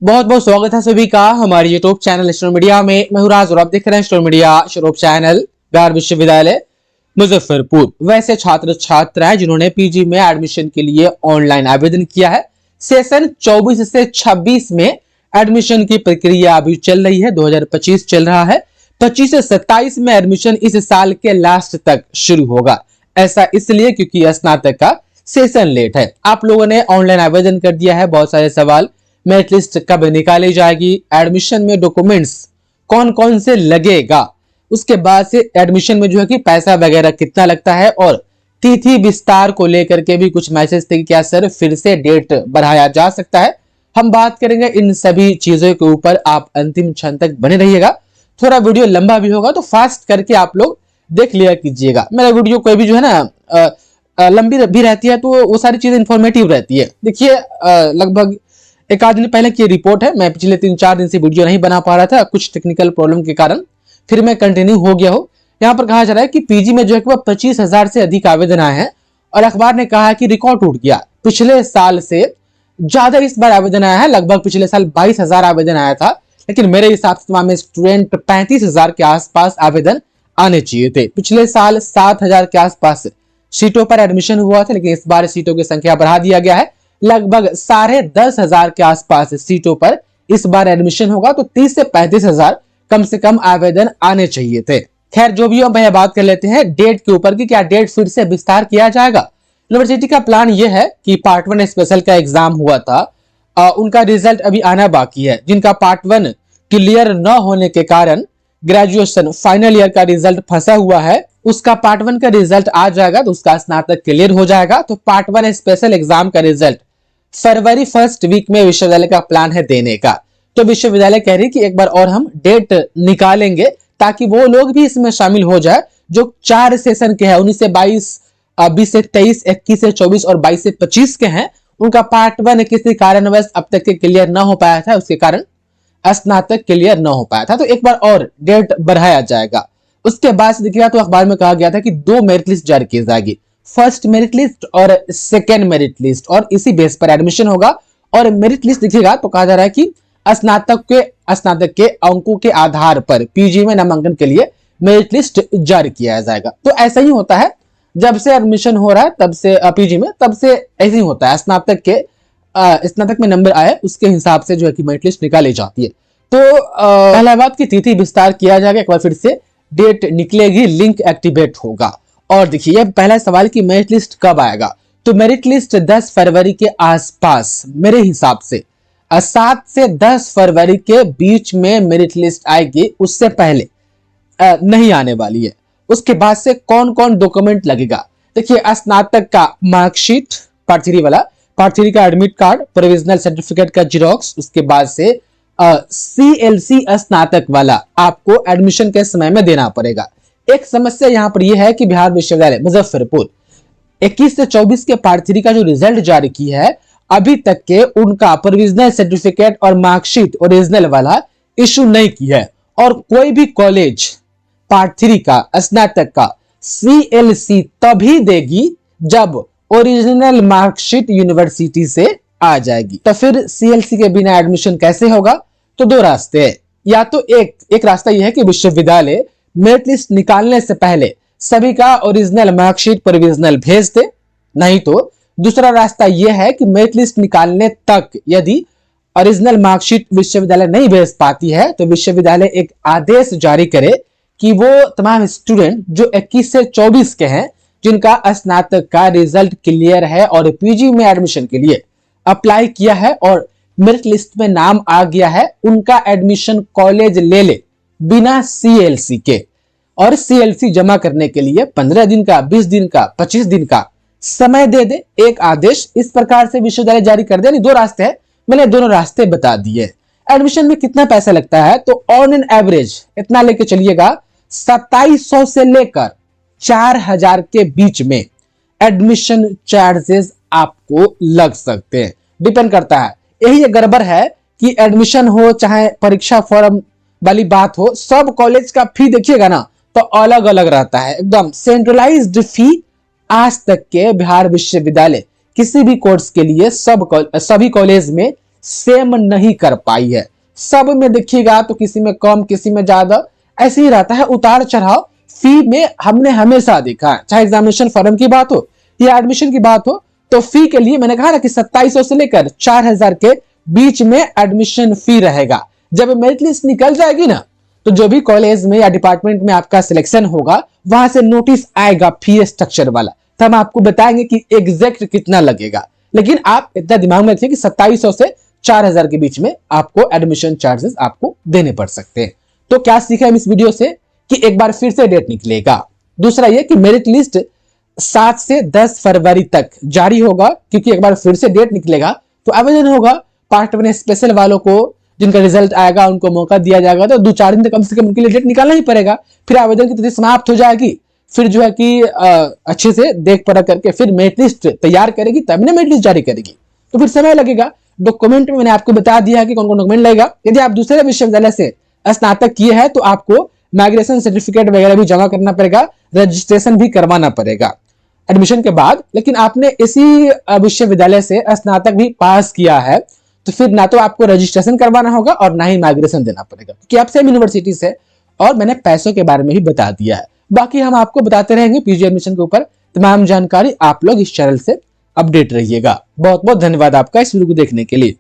बहुत बहुत स्वागत है सभी का हमारे यूट्यूब चैनल स्टोर मीडिया में। मैं हूं राज और आप देख रहे हैं store media YouTube channel. Bihar विश्वविद्यालय मुजफ्फरपुर वैसे छात्र छात्राएं जिन्होंने पीजी में एडमिशन के लिए ऑनलाइन आवेदन किया है, सेशन 24 से 26 में एडमिशन की प्रक्रिया अभी चल रही है। 2025 चल रहा है, 25 से 27 में एडमिशन इस साल के लास्ट तक शुरू होगा। ऐसा इसलिए क्योंकि स्नातक का सेशन लेट है। आप लोगों ने ऑनलाइन आवेदन कर दिया है। बहुत सारे सवाल, मेरिट लिस्ट कब निकाली जाएगी, एडमिशन में डॉक्यूमेंट्स कौन कौन से लगेगा, उसके बाद से एडमिशन में जो है कि पैसा वगैरह कितना लगता है, और तिथि विस्तार को लेकर के भी कुछ मैसेज थे कि क्या सर फिर से डेट बढ़ाया जा सकता है। हम बात करेंगे इन सभी चीजों के ऊपर। आप अंतिम क्षण तक बने रहिएगा। थोड़ा वीडियो लंबा भी होगा तो फास्ट करके आप लोग देख लिया कीजिएगा। मेरा वीडियो कोई भी जो है ना लंबी भी रहती है तो वो सारी चीजें इंफॉर्मेटिव रहती है। देखिए लगभग एक आध दिन पहले की रिपोर्ट है। मैं पिछले 3-4 दिन से वीडियो नहीं बना पा रहा था, कुछ टेक्निकल प्रॉब्लम के कारण। फिर मैं कंटिन्यू हो गया हूं। यहाँ पर कहा जा रहा है कि पीजी में जो है 25,000 से अधिक आवेदन आए हैं, और अखबार ने कहा है कि रिकॉर्ड टूट गया। पिछले साल से ज्यादा इस बार आवेदन आया है। लगभग पिछले साल 22,000 आवेदन आया था, लेकिन मेरे हिसाब से तमाम स्टूडेंट 35,000 के आसपास आवेदन आने चाहिए थे। पिछले साल 7,000 के आसपास सीटों पर एडमिशन हुआ था, लेकिन इस बार सीटों की संख्या बढ़ा दिया गया है। लगभग 10,500 के आसपास सीटों पर इस बार एडमिशन होगा, तो 30 से 35,000 कम से कम आवेदन आने चाहिए थे। खैर जो भी हो, मैं बात कर लेते हैं डेट के ऊपर कि क्या डेट फिर से विस्तार किया जाएगा। यूनिवर्सिटी का प्लान यह है कि पार्ट 1 स्पेशल का एग्जाम हुआ था, उनका रिजल्ट अभी आना बाकी है। जिनका पार्ट 1 क्लियर न होने के कारण ग्रेजुएशन फाइनल ईयर का रिजल्ट फंसा हुआ है, उसका पार्ट 1 का रिजल्ट आ जाएगा तो उसका स्नातक क्लियर हो जाएगा। तो पार्ट 1 स्पेशल एग्जाम का रिजल्ट फरवरी फर्स्ट वीक में विश्वविद्यालय का प्लान है देने का। तो विश्वविद्यालय कह रही कि एक बार और हम डेट निकालेंगे ताकि वो लोग भी इसमें शामिल हो जाए जो 4 सेशन के हैं, 19 से 22, 20 से 23, 21 से 24 और 22 से 25 के हैं। उनका पार्ट 1 किसी कारणवश अब तक के क्लियर ना हो पाया था, उसके कारण स्नातक क्लियर ना हो पाया था, तो एक बार और डेट बढ़ाया जाएगा। उसके बाद से देखिएगा तो अखबार में कहा गया था कि 2 मेरिट लिस्ट जारी की जाएगी, फर्स्ट मेरिट लिस्ट और सेकेंड मेरिट लिस्ट, और इसी बेस पर एडमिशन होगा। और मेरिट लिस्ट देखिएगा तो कहा जा रहा है कि स्नातक के अंकों के आधार पर पीजी में नामांकन के लिए मेरिट लिस्ट जारी किया जाएगा। तो ऐसा ही होता है, जब से एडमिशन हो रहा है तब से पीजी में, तब से ऐसे ही होता है। स्नातक में नंबर आए उसके हिसाब से जो है कि मेरिट लिस्ट निकाली जाती है। तो पहला बात की तिथि विस्तार किया जाएगा, एक बार फिर से डेट निकलेगी, लिंक एक्टिवेट होगा। और देखिए पहला सवाल कि मेरिट लिस्ट कब आएगा, तो मेरिट लिस्ट 10 फरवरी के आसपास मेरे हिसाब से 7 से 10 फरवरी के बीच में मेरिट लिस्ट आएगी, उससे पहले नहीं आने वाली है। उसके बाद से कौन कौन डॉक्यूमेंट लगेगा, देखिए स्नातक का मार्कशीट पार्ट 3 वाला, पार्ट 3 का एडमिट कार्ड, प्रोविजनल सर्टिफिकेट का जेरॉक्स, उसके बाद से CLC स्नातक वाला आपको एडमिशन के समय में देना पड़ेगा। एक समस्या यहाँ पर यह है कि बिहार विश्वविद्यालय मुजफ्फरपुर 21 से 24 के पार्ट 3 का जो रिजल्ट जारी की है, अभी तक के उनका प्रोविजनल सर्टिफिकेट और मार्कशीट ओरिजिनल वाला इशू नहीं की है। और कोई भी कॉलेज पार्ट 3 का स्नातक का CLC तभी देगी जब ओरिजिनल मार्कशीट यूनिवर्सिटी से आ जाएगी। तो फिर CLC के बिना एडमिशन कैसे होगा, तो 2 रास्ते हैं। या तो एक रास्ता यह है कि विश्वविद्यालय मेरिट लिस्ट निकालने से पहले सभी का ओरिजिनल मार्कशीट प्रोविजनल भेज दे, नहीं तो दूसरा रास्ता यह है कि मेरिट लिस्ट निकालने तक यदि ओरिजिनल मार्कशीट विश्वविद्यालय नहीं भेज पाती है तो विश्वविद्यालय एक आदेश जारी करे कि वो तमाम स्टूडेंट जो 21 से 24 के हैं, जिनका स्नातक का रिजल्ट क्लियर है और पीजी में एडमिशन के लिए अप्लाई किया है और मेरिट लिस्ट में नाम आ गया है, उनका एडमिशन कॉलेज ले ले बिना CLC के। और CLC जमा करने के लिए 15 दिन का, 20 दिन का, 25 दिन का समय दे दे। एक आदेश इस प्रकार से विश्वविद्यालय जारी कर दे। 2 रास्ते हैं, मैंने दोनों रास्ते बता दिए। एडमिशन में कितना पैसा लगता है, तो ऑन एन एवरेज इतना लेके चलिएगा, 2700 से लेकर 4,000 के बीच में एडमिशन चार्जेस आपको लग सकते हैं। डिपेंड करता है, यही गड़बड़ है कि एडमिशन हो चाहे परीक्षा फॉर्म वाली बात हो, सब कॉलेज का फी देखिएगा ना तो अलग अलग रहता है, एकदम सेंट्रलाइज्ड फी। आज तक के बिहार विश्वविद्यालय किसी भी कोर्स के लिए सभी कॉलेज में सेम नहीं कर पाई है। सब में देखिएगा तो किसी में कम, किसी में ज्यादा, ऐसे ही रहता है, उतार चढ़ाव फी में हमने हमेशा देखा है। चाहे एग्जामिनेशन फॉर्म की बात हो या एडमिशन की बात हो, तो फी के लिए मैंने कहा ना कि 2700 से लेकर 4000 के बीच में एडमिशन फी रहेगा। जब मेरिट लिस्ट निकल जाएगी ना, तो जो भी कॉलेज में या डिपार्टमेंट में आपका सिलेक्शन होगा, वहां से नोटिस आएगा फी स्ट्रक्चर वाला, तो हम आपको बताएंगे कि एग्जैक्ट कितना लगेगा। लेकिन आप इतना दिमाग में रखिए कि 2700 से 4000 के बीच में आपको एडमिशन चार्जेस आपको देने पड़ सकते हैं। तो क्या सीखा हम इस वीडियो से कि एक बार फिर से डेट निकलेगा। दूसरा यह कि मेरिट लिस्ट 7 से 10 फरवरी तक जारी होगा, क्योंकि एक बार फिर से डेट निकलेगा तो आवेदन होगा। पार्ट 1 स्पेशल वालों को जिनका रिजल्ट आएगा उनको मौका दिया जाएगा, तो 2-4 दिन तक कम से कम उनके लिए डेट निकालना ही पड़ेगा। फिर आवेदन की तिथि समाप्त हो जाएगी, फिर जो है कि अच्छे से देख परख करके फिर मेरिट लिस्ट तैयार करेगी, तब ना मेरिट लिस्ट जारी करेगी, तो फिर समय लगेगा। डॉक्यूमेंट में मैंने आपको बता दिया है कि कौन कौन डॉक्यूमेंट लगेगा। यदि आप दूसरे विश्वविद्यालय से स्नातक किए हैं तो आपको माइग्रेशन सर्टिफिकेट वगैरह भी जमा करना पड़ेगा, रजिस्ट्रेशन भी करवाना पड़ेगा एडमिशन के बाद। लेकिन आपने इसी विश्वविद्यालय से स्नातक भी पास किया है, तो फिर ना तो आपको रजिस्ट्रेशन करवाना होगा और ना ही माइग्रेशन देना पड़ेगा, क्योंकि आप सेम यूनिवर्सिटी से। और मैंने पैसों के बारे में भी बता दिया है। बाकी हम आपको बताते रहेंगे पीजी एडमिशन के ऊपर तमाम जानकारी। आप लोग इस चैनल से अपडेट रहिएगा। बहुत बहुत धन्यवाद आपका इस वीडियो को देखने के लिए।